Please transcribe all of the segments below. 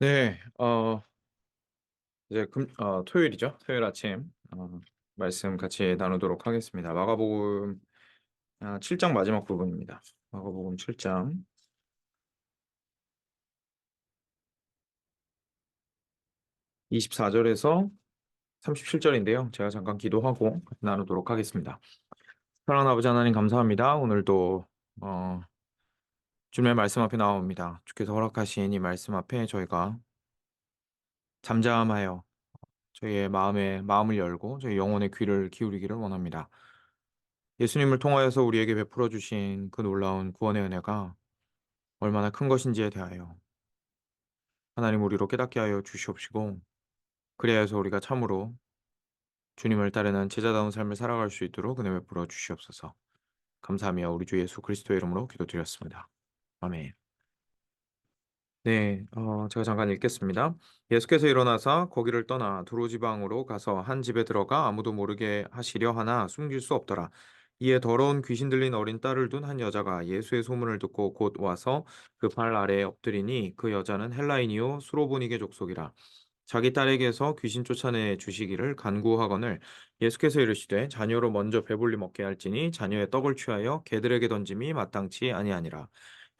네. 이제 토요일이죠. 토요일 아침 말씀 같이 나누도록 하겠습니다. 마가복음 7장 마지막 부분입니다. 마가복음 7장 24 절에서 37 절인데요. 제가 잠깐 기도하고 나누도록 하겠습니다. 사랑하는 아버지 하나님 감사합니다. 오늘도 어 주님의 말씀 앞에 나옵니다. 주께서 허락하신 이 말씀 앞에 저희가 잠잠하여 저희의 마음을 열고 저희 영혼의 귀를 기울이기를 원합니다. 예수님을 통하여서 우리에게 베풀어 주신 그 놀라운 구원의 은혜가 얼마나 큰 것인지에 대하여 하나님 우리로 깨닫게 하여 주시옵시고, 그리하여서 우리가 참으로 주님을 따르는 제자다운 삶을 살아갈 수 있도록 은혜 베풀어 주시옵소서. 감사하며 우리 주 예수 그리스도의 이름으로 기도드렸습니다. 아멘. 네, 제가 잠깐 읽겠습니다. 예수께서 일어나사 거기를 떠나 두로 지방으로 가서 한 집에 들어가 아무도 모르게 하시려 하나 숨길 수 없더라. 이에 더러운 귀신 들린 어린 딸을 둔 한 여자가 예수의 소문을 듣고 곧 와서 그 발 아래에 엎드리니, 그 여자는 헬라인이요 수로보니게 족속이라. 자기 딸에게서 귀신 쫓아내 주시기를 간구하거늘 예수께서 이르시되 자녀로 먼저 배불리 먹게 할지니 자녀의 떡을 취하여 개들에게 던짐이 마땅치 아니하니라.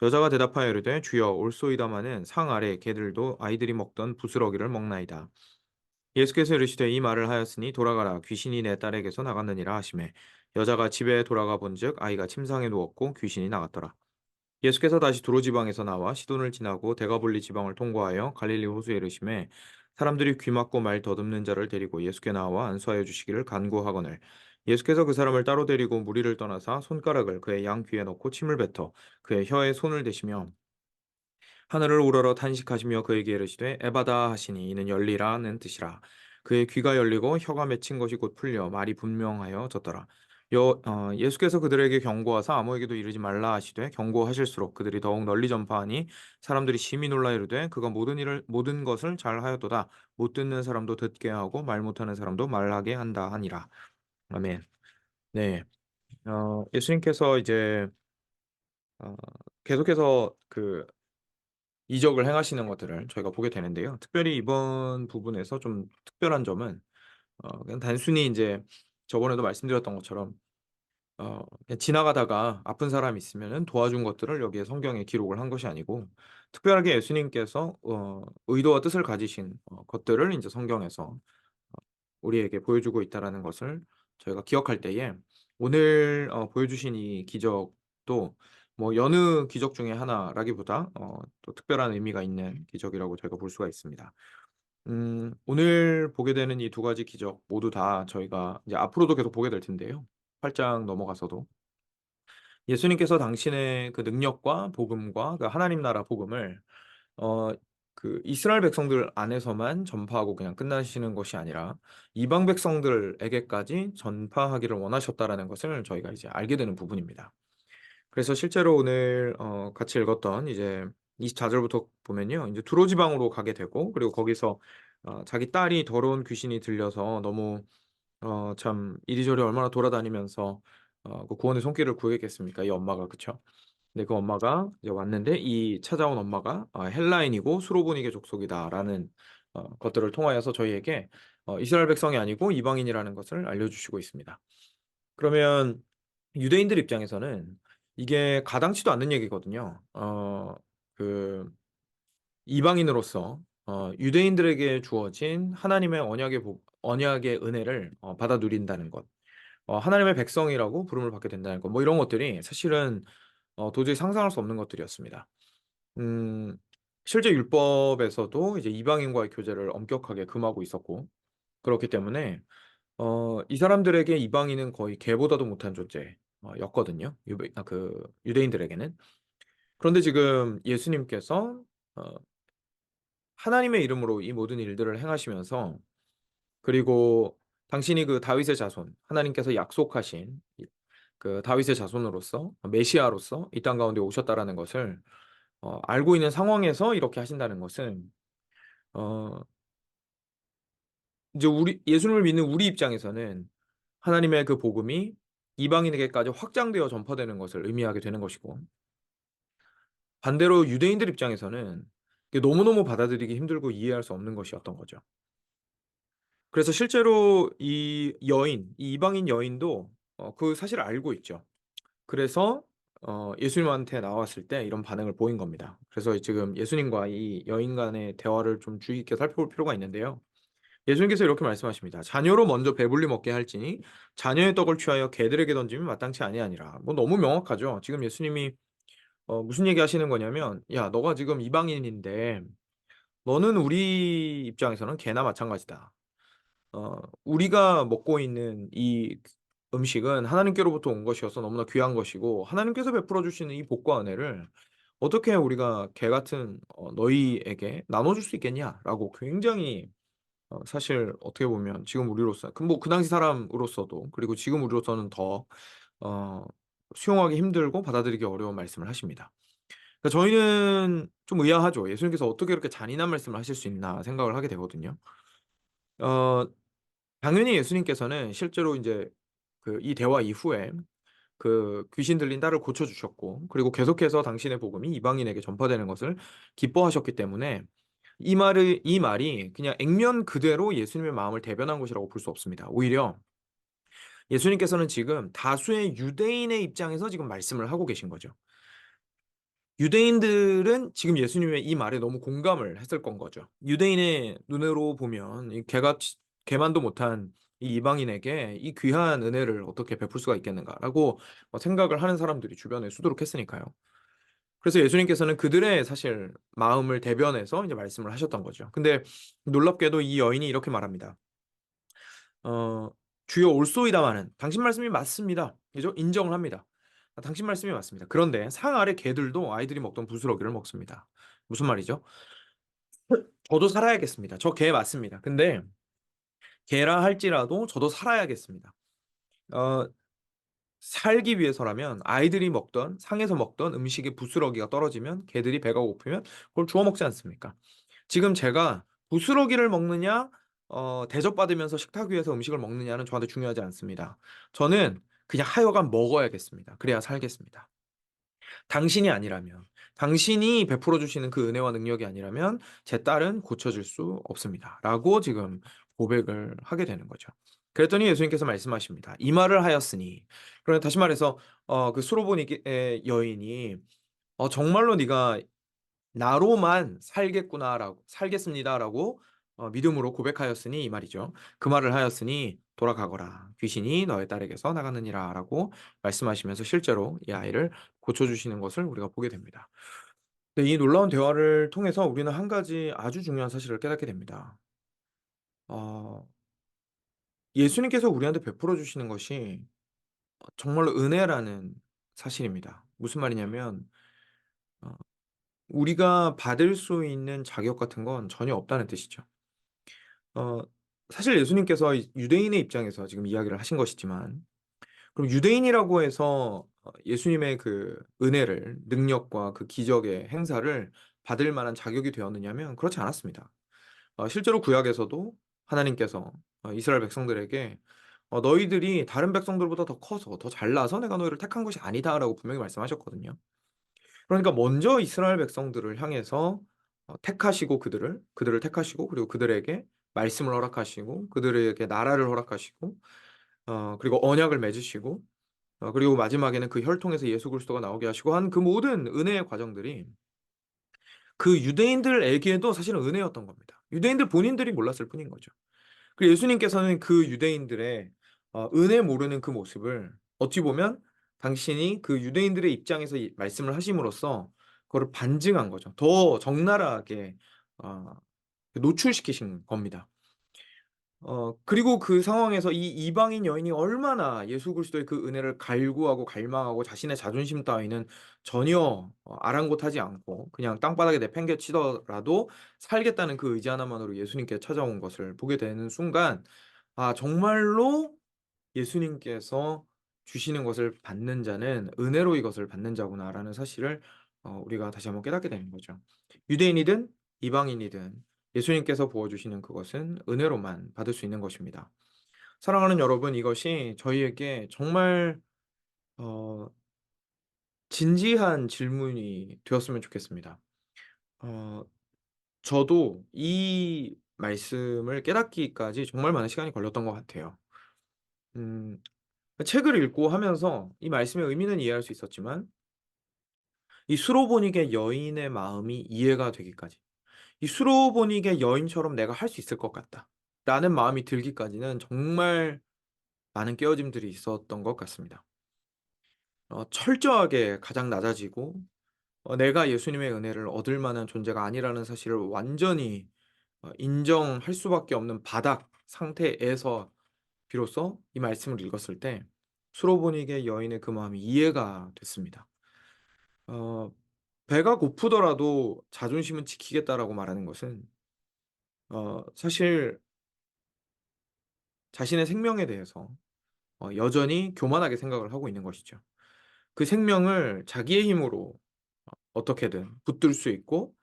여자가 대답하여 이르되 주여 올소이다마는 상 아래 개들도 아이들이 먹던 부스러기를 먹나이다. 예수께서 이르시되 이 말을 하였으니 돌아가라, 귀신이 내 딸에게서 나갔느니라 하시매, 여자가 집에 돌아가 본즉 아이가 침상에 누웠고 귀신이 나갔더라. 예수께서 다시 두로 지방에서 나와 시돈을 지나고 데가볼리 지방을 통과하여 갈릴리 호수에 이르시매, 사람들이 귀 막고 말 더듬는 자를 데리고 예수께 나와 안수하여 주시기를 간구하거늘 예수께서 그 사람을 따로 데리고 무리를 떠나사 손가락을 그의 양 귀에 넣고 침을 뱉어 그의 혀에 손을 대시며 하늘을 우러러 탄식하시며 그에게 이르시되 에바다 하시니 이는 열리라는 뜻이라. 그의 귀가 열리고 혀가 맺힌 것이 곧 풀려 말이 분명하여졌더라. 예수께서 그들에게 경고하사 아무에게도 이르지 말라 하시되 경고하실수록 그들이 더욱 널리 전파하니 사람들이 심히 놀라 이르되 그가 모든 것을 잘하였도다. 못 듣는 사람도 듣게 하고 말 못하는 사람도 말하게 한다 하니라. 아멘. 네. 예수님께서 이제 어, 계속해서 그 이적을 행하시는 것들을 저희가 보게 되는데요. 특별히 이번 부분에서 좀 특별한 점은 그냥 단순히 인제 저번에도 말씀드렸던 것처럼 그냥 지나가다가 아픈 사람이 있으면은 도와준 것들을 여기에 성경에 기록을 한 것이 아니고, 특별하게 예수님께서 의도와 뜻을 가지신 것들을 인제 성경에서 우리에게 보여주고 있다라는 것을 저희가 기억할 때에, 오늘 보여주신 이 기적도 뭐 여느 기적 중에 하나라기보다 또 특별한 의미가 있는 기적이라고 저희가 볼 수가 있습니다. 오늘 보게 되는 이 두 가지 기적 모두 다 저희가 이제 앞으로도 계속 보게 될 텐데요. 8장 넘어가서도 예수님께서 당신의 그 능력과 복음과 그 하나님 나라 복음을 어 그 이스라엘 백성들 안에서만 전파하고 그냥 끝나시는 것이 아니라 이방 백성들에게까지 전파하기를 원하셨다라는 것을 저희가 이제 알게 되는 부분입니다. 그래서 실제로 오늘 같이 읽었던 이제 24 절부터 보면요, 인제 두로 지방으로 가게 되고, 그리고 거기서 자기 딸이 더러운 귀신이 들려서 너무 참 이리저리 얼마나 돌아다니면서 그 구원의 손길을 구했겠습니까, 이 엄마가. 그쵸? 근데 그 엄마가 이제 왔는데, 이 찾아온 엄마가 헬라인이고 수로보니게 족속이다라는 것들을 통하여서 저희에게 이스라엘 백성이 아니고 이방인이라는 것을 알려주시고 있습니다. 그러면 유대인들 입장에서는 이게 가당치도 않는 얘기거든요. 그 이방인으로서 유대인들에게 주어진 하나님의 언약의 은혜를 받아 누린다는 것, 하나님의 백성이라고 부름을 받게 된다는 것, 뭐 이런 것들이 사실은 도저히 상상할 수 없는 것들이었습니다. 음 실제 율법에서도 이제 이방인과의 교제를 엄격하게 금하고 있었고, 그렇기 때문에 이 사람들에게 이방인은 거의 개보다도 못한 존재 였거든요. 유대인들에게는. 그런데 지금 예수님께서 어 하나님의 이름으로 이 모든 일들을 행하시면서, 그리고 당신이 그 다윗의 자손, 하나님께서 약속하신 그 다윗의 자손으로서 메시아로서 이 땅 가운데 오셨다라는 것을 알고 있는 상황에서 이렇게 하신다는 것은, 어 이제 우리 예수님을 믿는 우리 입장에서는 하나님의 그 복음이 이방인에게까지 확장되어 전파되는 것을 의미하게 되는 것이고, 반대로 유대인들 입장에서는 이게 너무너무 받아들이기 힘들고 이해할 수 없는 것이었던 거죠. 그래서 실제로 이 이방인 여인도 그 사실을 알고 있죠. 그래서 예수님한테 나왔을 때 이런 반응을 보인 겁니다. 그래서 지금 예수님과 이 여인 간의 대화를 좀 주의 깊게 살펴볼 필요가 있는데요. 예수님께서 이렇게 말씀하십니다. "자녀로 먼저 배불리 먹게 할지니 자녀의 떡을 취하여 개들에게 던짐이 마땅치 아니하니라." 뭐 너무 명확하죠. 지금 예수님이 무슨 얘기하시는 거냐면 "야 너가 지금 이방인인데 너는 우리 입장에서는 개나 마찬가지다. 우리가 먹고 있는 이 음식은 하나님께로부터 온 것이어서 너무나 귀한 것이고 하나님께서 베풀어 주시는 이 복과 은혜를 어떻게 우리가 개 같은 너희에게 나눠 줄 수 있겠냐?"라고 굉장히 사실 어떻게 보면 지금 우리로서 그 당시 사람으로서도 그리고 지금 우리로서는 더 어 수용하기 힘들고 받아들이기 어려운 말씀을 하십니다. 그러니까 저희는 좀 의아하죠. '예수님께서 어떻게 이렇게 잔인한 말씀을 하실 수 있나.' 생각을 하게 되거든요. 어 당연히 예수님께서는 실제로 인제 이 대화 이후에 귀신 들린 딸을 고쳐 주셨고 그리고 계속해서 당신의 복음이 이방인에게 전파되는 것을 기뻐하셨기 때문에 이 말이 그냥 액면 그대로 예수님의 마음을 대변한 것이라고 볼 수 없습니다. 오히려 예수님께서는 지금 다수의 유대인의 입장에서 지금 말씀을 하고 계신 거죠. 유대인들은 지금 예수님의 이 말에 너무 공감을 했을 건 거죠. 유대인의 눈으로 보면 이 개만도 못한 이 이방인에게 이 귀한 은혜를 어떻게 베풀 수가 있겠는가라고 생각을 하는 사람들이 주변에 수두룩했으니까요. 그래서 예수님께서는 그들의 사실 마음을 대변해서 이제 말씀을 하셨던 거죠. 근데 놀랍게도 이 여인이 이렇게 말합니다. 어 "주여 올소이다마는" 당신 말씀이 맞습니다. 그죠? 인정을 합니다. 당신 말씀이 맞습니다. 그런데 상 아래 개들도 아이들이 먹던 부스러기를 먹습니다. 무슨 말이죠? 저도 살아야겠습니다. 저 개 맞습니다. 근데 개라 할지라도 저도 살아야겠습니다. 어 살기 위해서라면 아이들이 먹던 상에서 먹던 음식의 부스러기가 떨어지면 개들이 배가 고프면 그걸 주워 먹지 않습니까? 지금 제가 부스러기를 먹느냐 대접받으면서 식탁 위에서 음식을 먹느냐는 저한테 중요하지 않습니다. 저는 그냥 하여간 먹어야겠습니다. 그래야 살겠습니다. 당신이 아니라면 당신이 베풀어 주시는 그 은혜와 능력이 아니라면 제 딸은 고쳐질 수 없습니다."라고 지금 고백을 하게 되는 거죠. 그랬더니 예수님께서 말씀하십니다. "이 말을 하였으니" 그러니까 다시 말해서 수로보니게 여인이 정말로 네가 나로만 살겠구나라고 살겠습니다라고 믿음으로 고백하였으니 이 말이죠. 그 말을 하였으니 돌아가거라. 귀신이 너의 딸에게서 나갔느니라라고 말씀하시면서 실제로 이 아이를 고쳐 주시는 것을 우리가 보게 됩니다. 네, 이 놀라운 대화를 통해서 우리는 한 가지 아주 중요한 사실을 깨닫게 됩니다. 어 예수님께서 우리한테 베풀어 주시는 것이 정말로 은혜라는 사실입니다. 무슨 말이냐면 어 우리가 받을 수 있는 자격 같은 건 전혀 없다는 뜻이죠. 어 사실 예수님께서 유대인의 입장에서 지금 이야기를 하신 것이지만 그럼 유대인이라고 해서 예수님의 그 은혜를 능력과 그 기적의 행사를 받을 만한 자격이 되었느냐면 그렇지 않았습니다. 실제로 구약에서도 하나님께서 이스라엘 백성들에게 "너희들이 다른 백성들보다 더 커서 더 잘나서 내가 너희를 택한 것이 아니다."라고 분명히 말씀하셨거든요. 그러니까 먼저 이스라엘 백성들을 향해서 택하시고 그들을 택하시고 그리고 그들에게 말씀을 허락하시고 그들에게 나라를 허락하시고 그리고 언약을 맺으시고 그리고 마지막에는 그 혈통에서 예수 그리스도가 나오게 하시고 한 그 모든 은혜의 과정들이 그 유대인들에게도 사실은 은혜였던 겁니다. 유대인들 본인들이 몰랐을 뿐인 거죠. 그 예수님께서는 그 유대인들의 은혜 모르는 그 모습을 어찌 보면 당신이 그 유대인들의 입장에서 이 말씀을 하심으로써 그거를 반증한 거죠. 더 적나라하게 어 노출시키신 겁니다. 그리고 그 상황에서 이 이방인 여인이 얼마나 예수 그리스도의 그 은혜를 갈구하고 갈망하고 자신의 자존심 따위는 전혀 아랑곳하지 않고 그냥 땅바닥에 내팽개치더라도 살겠다는 그 의지 하나만으로 예수님께 찾아온 것을 보게 되는 순간 '아 정말로 예수님께서 주시는 것을 받는 자는 은혜로 이것을 받는 자구나.'라는 사실을 우리가 다시 한번 깨닫게 되는 거죠. 유대인이든 이방인이든 예수님께서 부어 주시는 그것은 은혜로만 받을 수 있는 것입니다. 사랑하는 여러분, 이것이 저희에게 정말 어 진지한 질문이 되었으면 좋겠습니다. 어 저도 이 말씀을 깨닫기까지 정말 많은 시간이 걸렸던 것 같아요. 음 책을 읽고 하면서 이 말씀의 의미는 이해할 수 있었지만 이 수로보닉의 여인의 마음이 이해가 되기까지, 이 수로보닉의 여인처럼 '내가 할 수 있을 것 같다.'라는 마음이 들기까지는 정말 많은 깨어짐들이 있었던 것 같습니다. 철저하게 가장 낮아지고 내가 예수님의 은혜를 얻을 만한 존재가 아니라는 사실을 완전히 인정할 수밖에 없는 바닥 상태에서 비로소 이 말씀을 읽었을 때 수로보닉의 여인의 그 마음이 이해가 됐습니다. 어 "배가 고프더라도 자존심은 지키겠다."라고 말하는 것은 사실 자신의 생명에 대해서 여전히 교만하게 생각을 하고 있는 것이죠. 그 생명을 자기의 힘으로 어떻게든 붙들 수 있고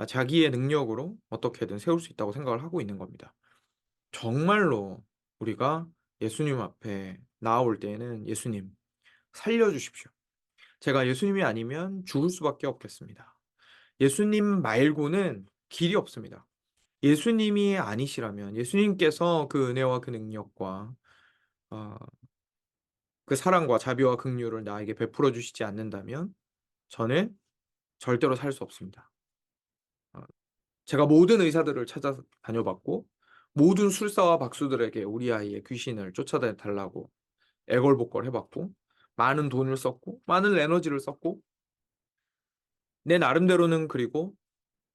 자기의 능력으로 어떻게든 세울 수 있다고 생각을 하고 있는 겁니다. 정말로 우리가 예수님 앞에 나아올 때에는 "예수님 살려 주십시오. 제가 예수님이 아니면 죽을 수밖에 없겠습니다. 예수님 말고는 길이 없습니다. 예수님이 아니시라면 예수님께서 그 은혜와 그 능력과 어 그 사랑과 자비와 긍휼을 나에게 베풀어 주시지 않는다면 저는 절대로 살 수 없습니다. 어 제가 모든 의사들을 찾아 다녀 봤고 모든 술사와 박수들에게 우리 아이의 귀신을 쫓아내 달라고 애걸복걸 해 봤고 많은 돈을 썼고 많은 에너지를 썼고 내 나름대로는, 그리고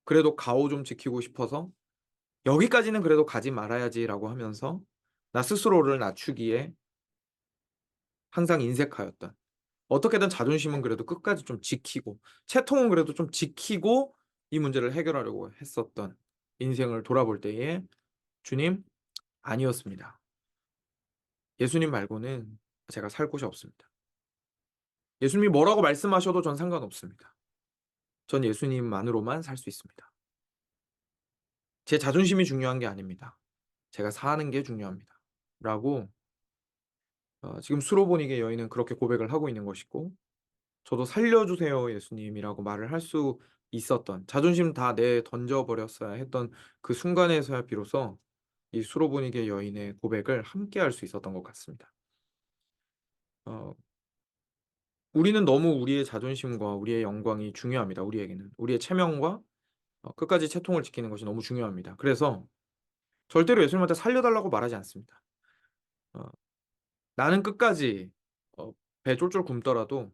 그래도 가오 좀 지키고 싶어서 '여기까지는 그래도 가지 말아야지.'라고 하면서 나 스스로를 낮추기에 항상 인색하였던, 어떻게든 자존심은 그래도 끝까지 좀 지키고 채통은 그래도 좀 지키고 이 문제를 해결하려고 했었던 인생을 돌아볼 때에 '주님, 아니었습니다. 예수님 말고는 제가 살 곳이 없습니다. 예수님이 뭐라고 말씀하셔도 전 상관없습니다. 전 예수님만으로만 살 수 있습니다. 제 자존심이 중요한 게 아닙니다. 제가 사는 게 중요합니다.' 라고 지금 수로보닉의 여인은 그렇게 고백을 하고 있는 것이고, 저도 "살려 주세요 예수님."이라고 말을 할 수 있었던, 자존심 다 내던져 버렸어야 했던 그 순간에서야 비로소 이 수로보닉의 여인의 고백을 함께 할 수 있었던 것 같습니다. 어 우리는 너무 우리의 자존심과 우리의 영광이 중요합니다, 우리에게는. 우리의 체면과 끝까지 채통을 지키는 것이 너무 중요합니다. 그래서 절대로 예수님한테 살려 달라고 말하지 않습니다. 어 나는 끝까지 배 쫄쫄 굶더라도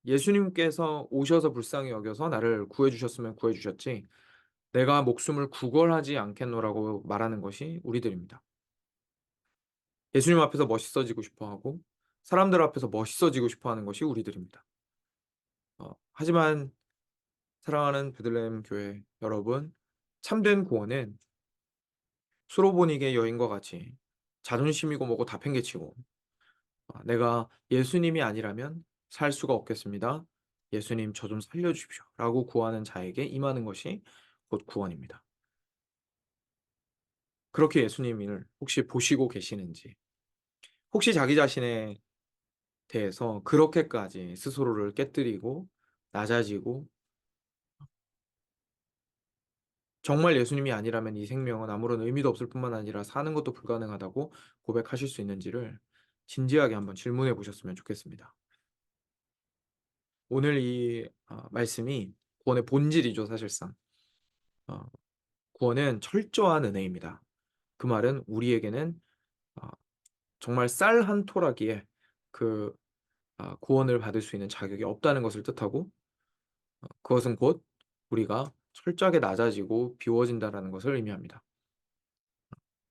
예수님께서 오셔서 불쌍히 여겨서 나를 구해 주셨으면 구해 주셨지, "내가 목숨을 구걸하지 않겠노."라고 말하는 것이 우리들입니다. 예수님 앞에서 멋있어지고 싶어 하고 사람들 앞에서 멋있어지고 싶어 하는 것이 우리들입니다. 하지만 사랑하는 베들레헴 교회 여러분, 참된 구원은 수로보닉의 여인과 같이 자존심이고 뭐고 다 팽개치고 '내가 예수님이 아니라면 살 수가 없겠습니다. 예수님 저 좀 살려 주십시오.'라고 구하는 자에게 임하는 것이 곧 구원입니다. 그렇게 예수님을 혹시 보시고 계시는지, 혹시 자기 자신에 대해서 그렇게까지 스스로를 깨뜨리고 낮아지고 '정말 예수님이 아니라면 이 생명은 아무런 의미도 없을 뿐만 아니라 사는 것도 불가능하다.'고 고백하실 수 있는지를 진지하게 한번 질문해 보셨으면 좋겠습니다. 오늘 이 말씀이 구원의 본질이죠, 사실상. 어 구원은 철저한 은혜입니다. 그 말은 우리에게는 어 정말 쌀 한 토라기에 그 구원을 받을 수 있는 자격이 없다는 것을 뜻하고, 그것은 곧 우리가 철저하게 낮아지고 비워진다라는 것을 의미합니다.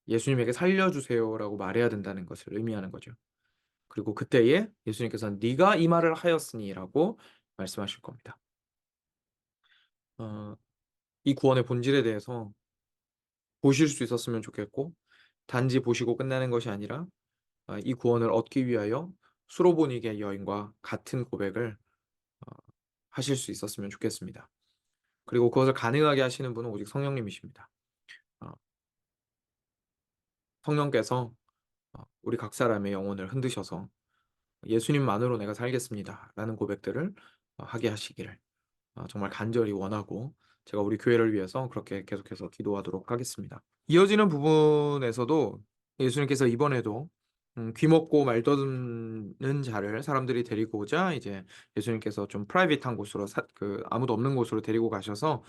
예수님에게 "살려 주세요."라고 말해야 된다는 것을 의미하는 거죠. 그리고 그때에 예수님께서는 "네가 이 말을 하였으니"라고 말씀하실 겁니다. 어 이 구원의 본질에 대해서 보실 수 있었으면 좋겠고, 단지 보시고 끝나는 것이 아니라 이 구원을 얻기 위하여 수로보닉의 여인과 같은 고백을 어 하실 수 있었으면 좋겠습니다. 그리고 그것을 가능하게 하시는 분은 오직 성령님이십니다. 어 성령께서 우리 각 사람의 영혼을 흔드셔서 "예수님만으로 내가 살겠습니다."라는 고백들을 하게 하시기를 정말 간절히 원하고 제가 우리 교회를 위해서 그렇게 계속해서 기도하도록 하겠습니다. 이어지는 부분에서도 예수님께서 이번에도 귀먹고 말 더듬는 자를 사람들이 데리고 오자 이제 예수님께서 좀 프라이빗한 곳으로 아무도 없는 곳으로 데리고 가셔서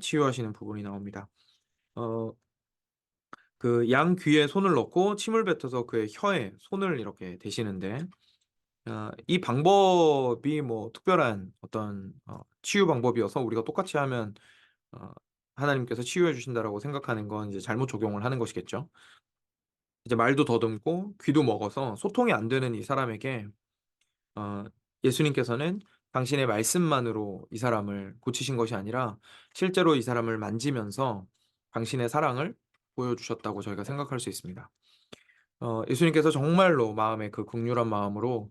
치유하시는 부분이 나옵니다. 어 그 양 귀에 손을 넣고 침을 뱉어서 그의 혀에 손을 이렇게 대시는데 이 방법이 뭐 특별한 어떤 치유 방법이어서 우리가 똑같이 하면 어 '하나님께서 치유해 주신다.'라고 생각하는 건 이제 잘못 적용을 하는 것이겠죠. 이제 말도 더듬고 귀도 먹어서 소통이 안 되는 이 사람에게 어 예수님께서는 당신의 말씀만으로 이 사람을 고치신 것이 아니라 실제로 이 사람을 만지면서 당신의 사랑을 보여주셨다고 저희가 생각할 수 있습니다. 예수님께서 정말로 마음에 그 극률한 마음으로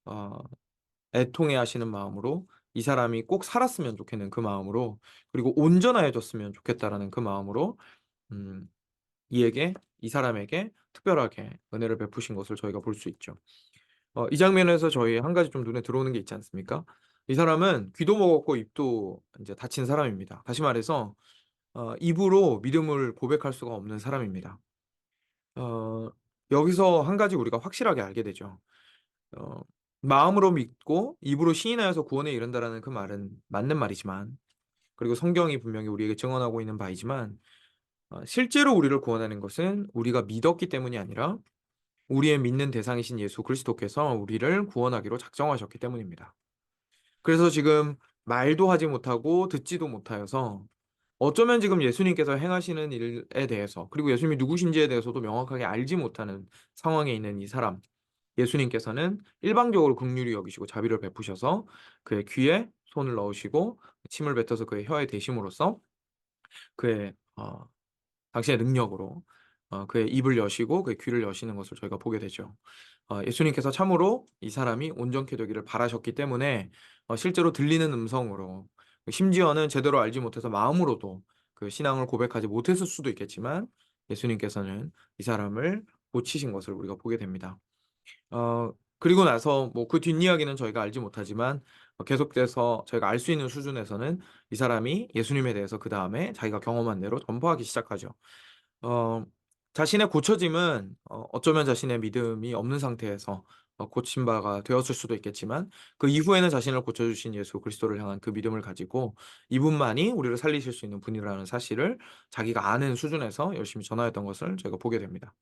어 애통해 하시는 마음으로 이 사람이 꼭 살았으면 좋겠는 그 마음으로 그리고 온전하여졌으면 좋겠다라는 그 마음으로 음 이 사람에게 특별하게 은혜를 베푸신 것을 저희가 볼 수 있죠. 이 장면에서 저희 한 가지 좀 눈에 들어오는 게 있지 않습니까? 이 사람은 귀도 먹었고 입도 인제 닫힌 사람입니다. 다시 말해서 입으로 믿음을 고백할 수가 없는 사람입니다. 어 여기서 한 가지 우리가 확실하게 알게 되죠. 어 마음으로 믿고 입으로 시인하여서 구원에 이른다라는 그 말은 맞는 말이지만 그리고 성경이 분명히 우리에게 증언하고 있는 바이지만 실제로 우리를 구원하는 것은 우리가 믿었기 때문이 아니라 우리의 믿는 대상이신 예수 그리스도께서 우리를 구원하기로 작정하셨기 때문입니다. 그래서 지금 말도 하지 못하고 듣지도 못하여서 어쩌면 지금 예수님께서 행하시는 일에 대해서 그리고 예수님이 누구신지에 대해서도 명확하게 알지 못하는 상황에 있는 이 사람 예수님께서는 일방적으로 긍휼히 여기시고 자비를 베푸셔서 그의 귀에 손을 넣으시고 침을 뱉어서 그의 혀에 대심으로써 그의 당신의 능력으로 그의 입을 여시고 그의 귀를 여시는 것을 저희가 보게 되죠. 예수님께서 참으로 이 사람이 온전케 되기를 바라셨기 때문에 실제로 들리는 음성으로 심지어는 제대로 알지 못해서 마음으로도 그 신앙을 고백하지 못했을 수도 있겠지만 예수님께서는 이 사람을 고치신 것을 우리가 보게 됩니다. 그리고 나서 뭐 그 뒷이야기는 저희가 알지 못하지만 계속돼서 저희가 알 수 있는 수준에서는 이 사람이 예수님에 대해서 그다음에 자기가 경험한 대로 전파하기 시작하죠. 어 자신의 고쳐짐은 어쩌면 자신의 믿음이 없는 상태에서 고친 바가 되었을 수도 있겠지만 그 이후에는 자신을 고쳐 주신 예수 그리스도를 향한 그 믿음을 가지고 이분만이 우리를 살리실 수 있는 분이라는 사실을 자기가 아는 수준에서 열심히 전하였던 것을 저희가 보게 됩니다.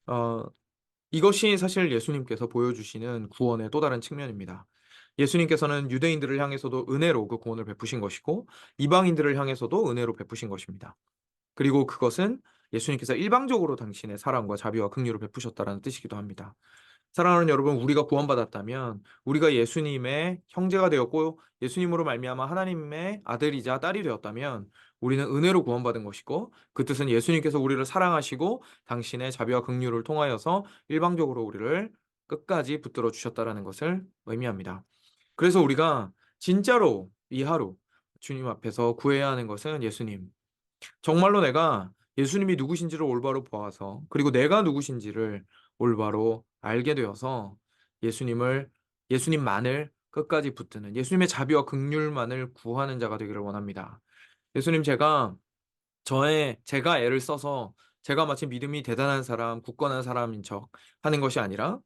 어 이것이 사실 예수님께서 보여주시는 구원의 또 다른 측면입니다. 예수님께서는 유대인들을 향해서도 은혜로 그 구원을 베푸신 것이고 이방인들을 향해서도 은혜로 베푸신 것입니다. 그리고 그것은 예수님께서 일방적으로 당신의 사랑과 자비와 긍휼을 베푸셨다라는 뜻이기도 합니다. 사랑하는 여러분, 우리가 구원받았다면 우리가 예수님의 형제가 되었고 예수님으로 말미암아 하나님의 아들이자 딸이 되었다면 우리는 은혜로 구원받은 것이고 그 뜻은 예수님께서 우리를 사랑하시고 당신의 자비와 긍휼을 통하여서 일방적으로 우리를 끝까지 붙들어 주셨다라는 것을 의미합니다. 그래서 우리가 진짜로 이 하루 주님 앞에서 구해야 하는 것은 예수님 정말로 내가 예수님이 누구신지를 올바로 보아서 그리고 내가 누구신지를 올바로 알게 되어서 예수님을 예수님만을 끝까지 붙드는 예수님의 자비와 긍휼만을 구하는 자가 되기를 원합니다. 예수님 제가 애를 써서 제가 마치 믿음이 대단한 사람, 굳건한 사람인 척 하는 것이 아니라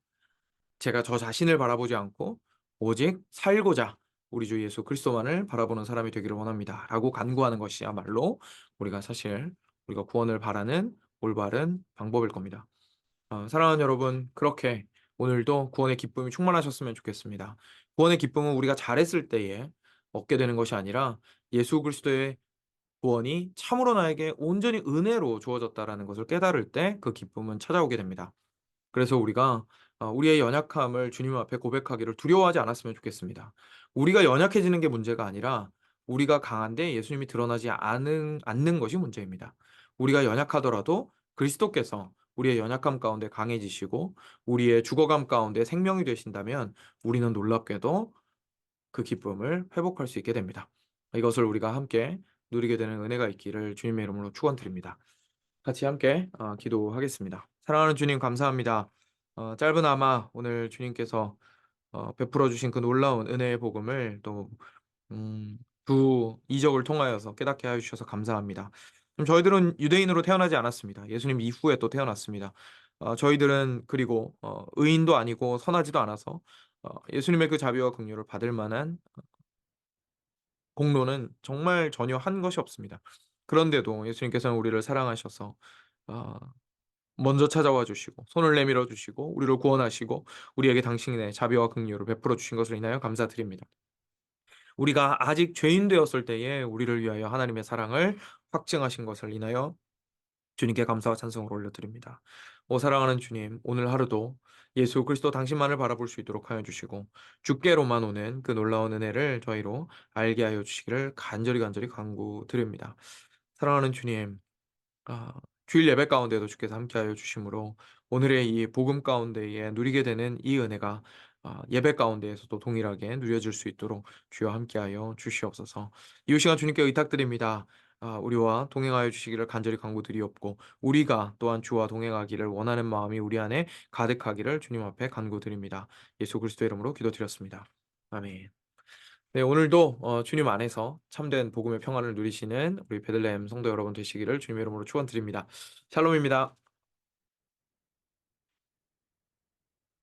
제가 저 자신을 바라보지 않고 오직 살고자 우리 주 예수 그리스도만을 바라보는 사람이 되기를 원합니다.'라고 간구하는 것이야말로 우리가 구원을 바라는 올바른 방법일 겁니다. 사랑하는 여러분 그렇게 오늘도 구원의 기쁨이 충만하셨으면 좋겠습니다. 구원의 기쁨은 우리가 잘했을 때에 얻게 되는 것이 아니라 예수 그리스도의 구원이 참으로 나에게 온전히 은혜로 주어졌다라는 것을 깨달을 때 그 기쁨은 찾아오게 됩니다. 그래서 우리가 우리의 연약함을 주님 앞에 고백하기를 두려워하지 않았으면 좋겠습니다. 우리가 연약해지는 게 문제가 아니라 우리가 강한데 예수님이 드러나지 않는 것이 문제입니다. 우리가 연약하더라도 그리스도께서 우리의 연약함 가운데 강해지시고 우리의 죽어감 가운데 생명이 되신다면 우리는 놀랍게도 그 기쁨을 회복할 수 있게 됩니다. 이것을 우리가 함께 누리게 되는 은혜가 있기를 주님의 이름으로 축원드립니다. 같이 함께 기도하겠습니다. 사랑하는 주님 감사합니다. 짧으나마 오늘 주님께서 베풀어 주신 그 놀라운 은혜의 복음을 또 음 주 이적을 통하여서 깨닫게 하여 주셔서 감사합니다. 저희들은 유대인으로 태어나지 않았습니다. 예수님 이후에 또 태어났습니다. 저희들은 그리고 의인도 아니고 선하지도 않아서 예수님의 그 자비와 긍휼을 받을 만한 공로는 정말 전혀 한 것이 없습니다. 그런데도 예수님께서는 우리를 사랑하셔서 아 먼저 찾아와 주시고 손을 내밀어 주시고 우리를 구원하시고 우리에게 당신의 자비와 긍휼을 베풀어 주신 것을 인하여 감사드립니다. 우리가 아직 죄인 되었을 때에 우리를 위하여 하나님의 사랑을 확증하신 것을 인하여 주님께 감사와 찬송을 올려드립니다. 오 사랑하는 주님, 오늘 하루도 예수 그리스도 당신만을 바라볼 수 있도록 하여 주시고 주께로만 오는 그 놀라운 은혜를 저희로 알게 하여 주시기를 간절히 간구드립니다. 사랑하는 주님, 아 주일 예배 가운데도 주께서 함께하여 주심으로 오늘의 이 복음 가운데에 누리게 되는 이 은혜가 예배 가운데에서도 동일하게 누려질 수 있도록 주여 함께하여 주시옵소서. 이 시간 주님께 의탁드립니다. 우리와 동행하여 주시기를 간절히 간구드리옵고 우리가 또한 주와 동행하기를 원하는 마음이 우리 안에 가득하기를 주님 앞에 간구드립니다. 예수 그리스도의 이름으로 기도드렸습니다. 아멘. 네, 오늘도 주님 안에서 참된 복음의 평안을 누리시는 우리 베들레헴 성도 여러분 되시기를 주님의 이름으로 축원드립니다. 샬롬입니다.